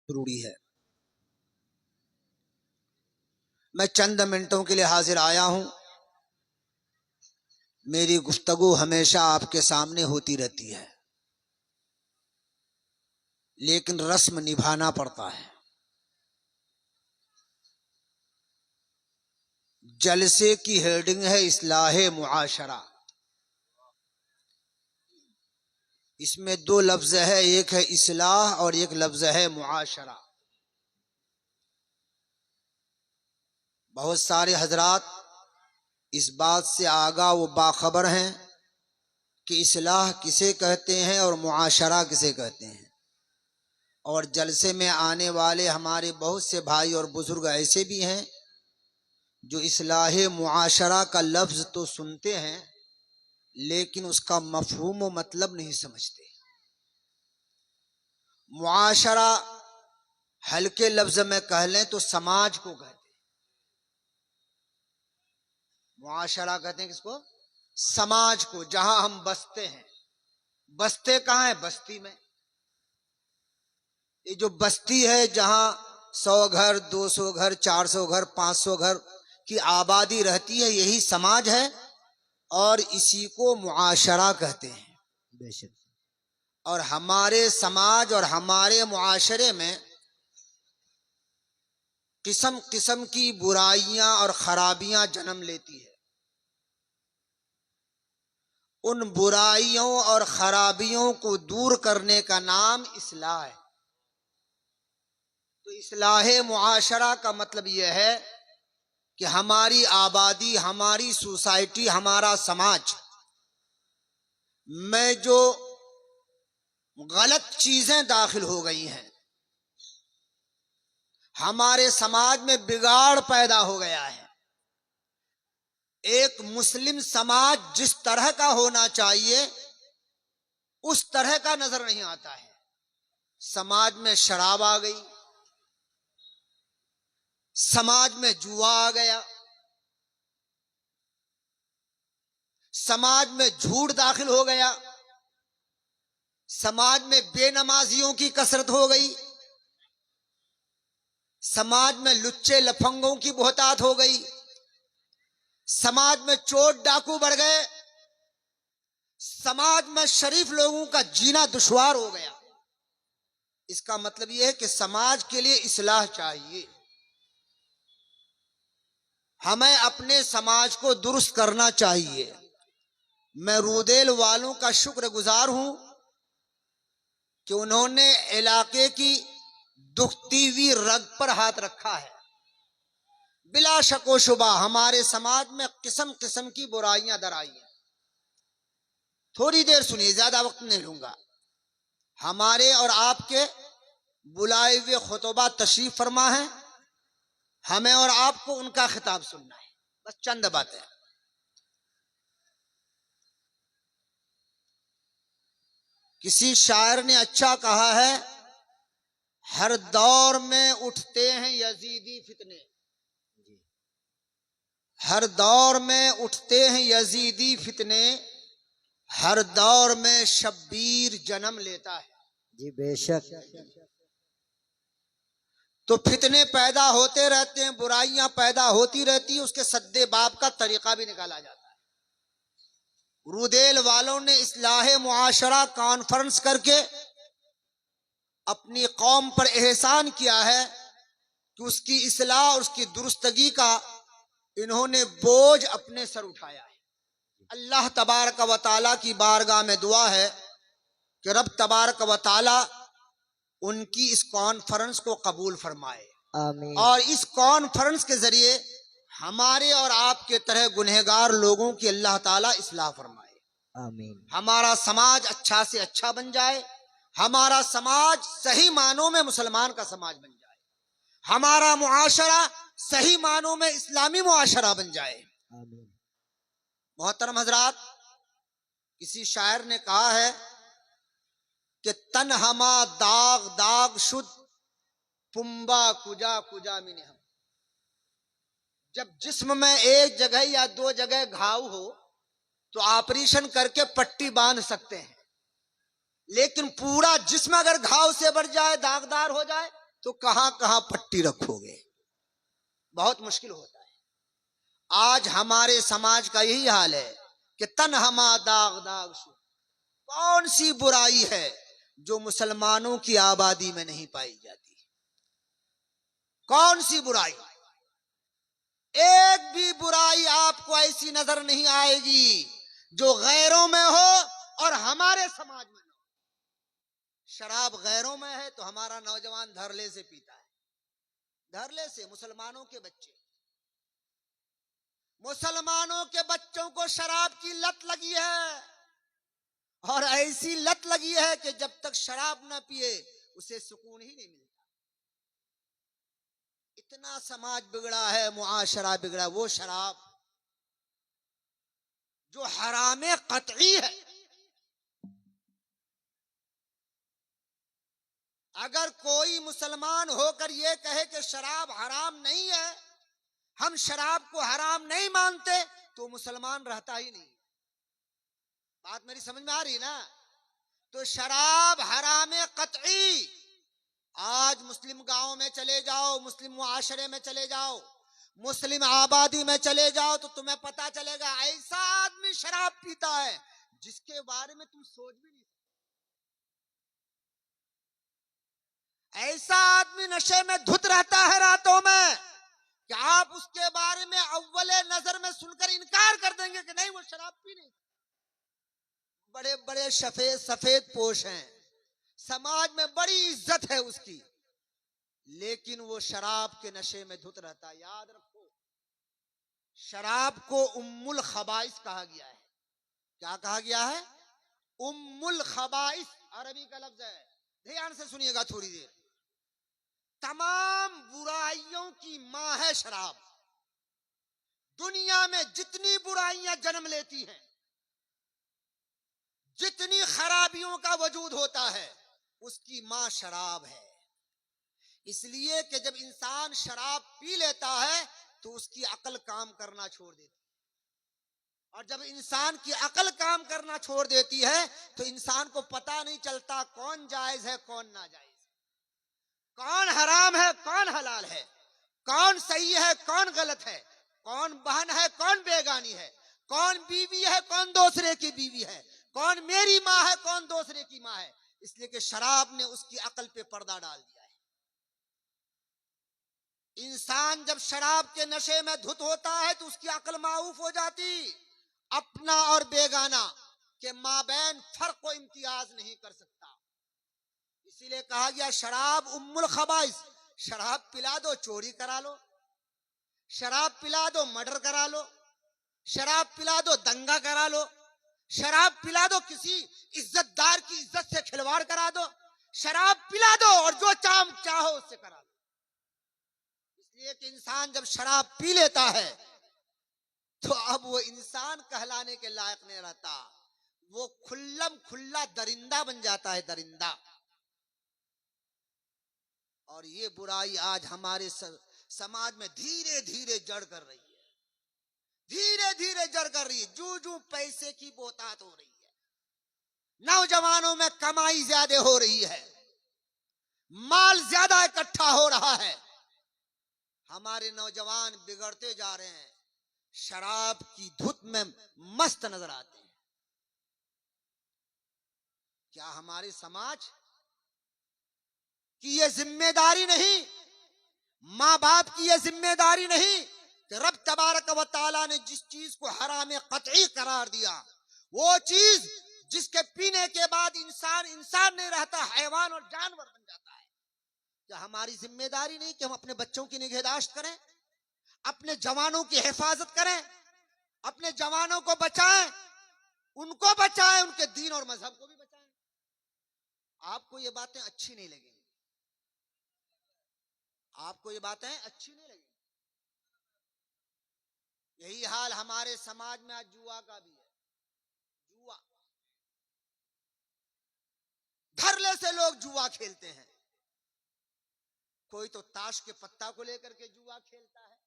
जरूरी है। मैं चंद मिनटों के लिए हाजिर आया हूं। मेरी गुफ्तगू हमेशा आपके सामने होती रहती है, लेकिन रस्म निभाना पड़ता है। जलसे की हेडिंग है इस्लाहे मुआशरा। इसमें दो लफ्ज है, एक है इस्लाह और एक लफ्ज है मुआशरा। बहुत सारे हजरात इस बात से आगा व बाखबर हैं कि इस्लाह किसे कहते हैं और मुआशरा किसे कहते हैं। और जलसे में आने वाले हमारे बहुत से भाई और बुजुर्ग ऐसे भी हैं जो इस्लाहे मुआशरा का लफ्ज तो सुनते हैं, लेकिन उसका मफहूम व मतलब नहीं समझते। मुआशरा हल्के लफ्ज में कह लें तो समाज को कहते हैं। मुआशरा कहते हैं किसको? समाज को, जहां हम बसते हैं। बसते कहां है? बस्ती में। ये जो बस्ती है, जहां 100 घर, 200 घर, 400 घर, 500 घर की आबादी रहती है, यही समाज है और इसी को मुआशरा कहते हैं। बेशक। और हमारे समाज और हमारे मुआशरे में किस्म किस्म की बुराइयां और खराबियां जन्म लेती है। उन बुराइयों और खराबियों को दूर करने का नाम इस्लाह है। तो इस्लाहे मुआशरा का मतलब यह है कि हमारी आबादी, हमारी सोसाइटी, हमारा समाज में जो गलत चीजें दाखिल हो गई हैं, हमारे समाज में बिगाड़ पैदा हो गया है। एक मुस्लिम समाज जिस तरह का होना चाहिए उस तरह का नजर नहीं आता है। समाज में शराब आ गई, समाज में जुआ आ गया, समाज में झूठ दाखिल हो गया, समाज में बेनमाजियों की कसरत हो गई, समाज में लुच्चे लफंगों की बहुतात हो गई, समाज में चोर डाकू बढ़ गए, समाज में शरीफ लोगों का जीना दुश्वार हो गया। इसका मतलब यह है कि समाज के लिए इस्लाह चाहिए। हमें अपने समाज को दुरुस्त करना चाहिए। मैं रूदेल वालों का शुक्रगुजार हूं कि उन्होंने इलाके की दुखती हुई रग पर हाथ रखा है। बिला शक व शुबा हमारे समाज में किस्म किस्म की बुराइयां दर आई हैं। थोड़ी देर सुनिए, ज्यादा वक्त नहीं लूंगा। हमारे और आपके बुलाए हुए खुतबा तशरीफ फरमा है, हमें और आपको उनका खिताब सुनना है। बस चंद बातें। किसी शायर ने अच्छा कहा है, हर दौर में उठते हैं यजीदी फितने, हर दौर में उठते हैं यजीदी फितने, हर दौर में शब्बीर जन्म लेता है। जी बेशक। तो फितने पैदा होते रहते हैं, बुराइयां पैदा होती रहती है, उसके सद्दे बाब का तरीका भी निकाला जाता है। रूदेल वालों ने इस्लाहे मुआशरा कॉन्फ्रेंस करके अपनी कौम पर एहसान किया है कि उसकी इस्लाह और उसकी दुरुस्तगी का इन्होंने बोझ अपने सर उठाया है। अल्लाह तबारक व तआला की बारगाह में दुआ है कि रब तबारक व तआला उनकी इस कॉन्फ्रेंस को कबूल फरमाए। आमीन। और इस कॉन्फ्रेंस के जरिए हमारे और आपके तरह गुनहगार लोगों की अल्लाह ताला इस्लाह फरमाए। आमीन। हमारा समाज अच्छा से अच्छा बन जाए, हमारा समाज सही मानों में मुसलमान का समाज बन जाए, हमारा मुआशरा सही मानों में इस्लामी मुआशरा बन जाए। आमीन। मोहतरम हजरात, किसी शायर ने कहा है कि तन हमा दाग दाग शुद पुम्बा कुजा कुजा मिने हम। जब जिस्म में एक जगह या दो जगह घाव हो तो ऑपरेशन करके पट्टी बांध सकते हैं, लेकिन पूरा जिस्म अगर घाव से भर जाए, दागदार हो जाए, तो कहां कहां पट्टी रखोगे, बहुत मुश्किल होता है। आज हमारे समाज का यही हाल है कि तन्हमा दाग दाग शु, कौन सी बुराई है जो मुसलमानों की आबादी में नहीं पाई जाती? कौन सी बुराई? एक भी बुराई आपको ऐसी नजर नहीं आएगी जो गैरों में हो और हमारे समाज में ना हो। शराब गैरों में है तो हमारा नौजवान धरले से पीता है, धरले से। मुसलमानों के बच्चे, मुसलमानों के बच्चों को शराब की लत लगी है, और ऐसी लत लगी है कि जब तक शराब ना पिए उसे सुकून ही नहीं मिलता। इतना समाज बिगड़ा है, मुआशरा बिगड़ा। वो शराब जो हरामे कतई है, अगर कोई मुसलमान होकर यह कहे कि शराब हराम नहीं है, हम शराब को हराम नहीं मानते, तो मुसलमान रहता ही नहीं। बात मेरी समझ में आ रही ना? तो शराब हरामे कतई। आज मुस्लिम गांव में चले जाओ, मुस्लिम मुआशरे में चले जाओ, मुस्लिम आबादी में चले जाओ, तो तुम्हें पता चलेगा ऐसा आदमी शराब पीता है जिसके बारे में तुम सोच भी नहीं सकते। ऐसा आदमी नशे में धुत रहता है रातों में कि आप उसके बारे में अव्वले नजर में सुनकर इनकार कर देंगे कि नहीं, वो शराब पी नहीं। बड़े बड़े सफेद सफेद पोश हैं, समाज में बड़ी इज्जत है उसकी, लेकिन वो शराब के नशे में धुत रहता है। याद रखो, शराब को उम्मुल खबाइस कहा गया है। क्या कहा गया है? उम्मुल खबाइस अरबी का लफ्ज है। ध्यान से सुनिएगा थोड़ी देर। तमाम बुराइयों की मां है शराब। दुनिया में जितनी बुराइयां जन्म लेती हैं, जितनी खराबियों का वजूद होता है, उसकी मां शराब है। इसलिए कि जब इंसान शराब पी लेता है तो उसकी अकल काम करना छोड़ देती है, और जब इंसान की अकल काम करना छोड़ देती है तो इंसान को पता नहीं चलता कौन जायज है कौन नाजायज है, कौन हराम है कौन हलाल है, कौन सही है कौन गलत है, कौन बहन है कौन बेगानी है, कौन बीवी है कौन दूसरे की बीवी है, कौन मेरी माँ है कौन दूसरे की माँ है। इसलिए कि शराब ने उसकी अकल पे पर्दा डाल दिया है। इंसान जब शराब के नशे में धुत होता है तो उसकी अकल माऊफ हो जाती, अपना और बेगाना के माबैन फर्क को इम्तियाज नहीं कर सकता। इसीलिए कहा गया शराब उम्मुल खबाइस। शराब पिला दो चोरी करा लो, शराब पिला दो मर्डर करा लो, शराब पिला दो दंगा करा लो, शराब पिला दो किसी इज्जतदार की इज्जत से खिलवाड़ करा दो, शराब पिला दो और जो चाहो उससे करा दो। इसलिए कि इंसान जब शराब पी लेता है तो अब वो इंसान कहलाने के लायक नहीं रहता, वो खुल्लम खुल्ला दरिंदा बन जाता है, दरिंदा। और ये बुराई आज हमारे समाज में धीरे धीरे जड़ कर रही है, धीरे धीरे जड़ कर रही है। जू जू पैसे की बोतात हो रही है, नौजवानों में कमाई ज्यादा हो रही है, माल ज्यादा इकट्ठा हो रहा है, हमारे नौजवान बिगड़ते जा रहे हैं, शराब की धुत में मस्त नजर आते हैं। क्या हमारे समाज की ये जिम्मेदारी नहीं, मां बाप की ये जिम्मेदारी नहीं कि रब तबारक व तआला ने जिस चीज को हराम कतई करार दिया, वो चीज जिसके पीने के बाद इंसान इंसान नहीं रहता, हैवान और जानवर बन जाता है। क्या हमारी जिम्मेदारी नहीं कि हम अपने बच्चों की निगहदाश्त करें, अपने जवानों की हिफाजत करें, अपने जवानों को बचाएं, उनको बचाएं, उनके दीन और मजहब को भी बचाएं। आपको ये बातें अच्छी नहीं लगेंगी, आपको ये बातें अच्छी नहीं लगेंगी। यही हाल हमारे समाज में आज जुआ का भी है। जुआ, धरले से लोग जुआ खेलते हैं। कोई तो ताश के पत्ता को लेकर के जुआ खेलता है,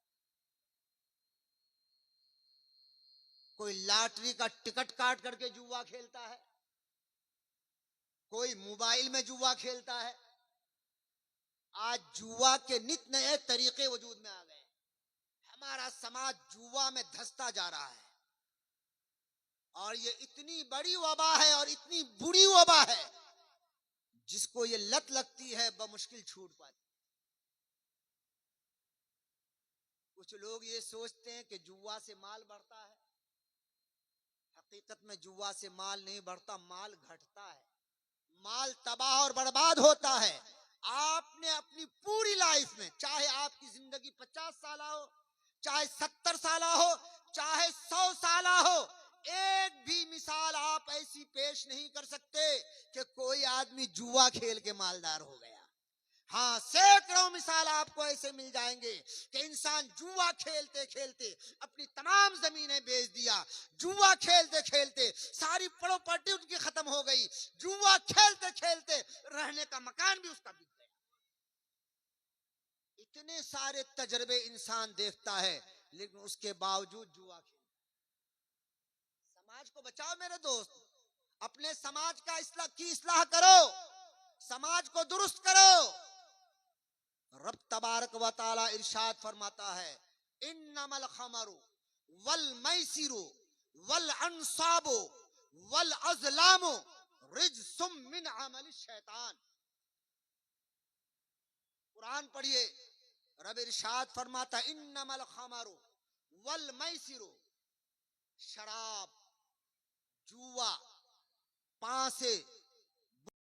कोई लॉटरी का टिकट काट करके जुआ खेलता है, कोई मोबाइल में जुआ खेलता है। आज जुआ के नित नए तरीके वजूद में आ गए। हमारा समाज जुआ में धंसता जा रहा है और ये इतनी बड़ी वबा है और इतनी बुरी वबा है, जिसको ये लत लगती है बमुश्किल छूट पाती। कुछ लोग ये सोचते हैं कि जुआ से माल बढ़ता है। हकीकत में जुआ से माल नहीं बढ़ता, माल घटता है। माल तबाह और बर्बाद होता है। आपने अपनी पूरी लाइफ में, चाहे आपकी जिंदगी 50 साल हो, चाहे 70 साल हो, चाहे 100 साल हो, एक भी मिसाल आप ऐसी पेश नहीं कर सकते कि कोई आदमी जुआ खेल के मालदार हो गया। हाँ, सैकड़ों मिसाल आपको ऐसे मिल जाएंगे कि इंसान जुआ खेलते खेलते अपनी तमाम जमीनें बेच दिया, जुआ खेलते खेलते सारी प्रॉपर्टी उनकी खत्म हो गई, जुआ खेलते खेलते रहने का मकान भी उसका बिक गया। इतने सारे तजर्बे इंसान देखता है, लेकिन उसके बावजूद जुआ खेलता। समाज को बचाओ मेरे दोस्त, अपने समाज का इस्लाह करो, समाज को दुरुस्त करो। रब तबारक व तआला इरशाद फरमाता है, इन्नमल खमरु वल मैसिरु वल अंसाबु वल अज़लामु रिज्सुम मिन अमल शैतान। कुरान पढ़िए, रब इरशाद फरमाता है, इन्नमल खमरु वल मैसिरु, शराब, जुआ, पांसे,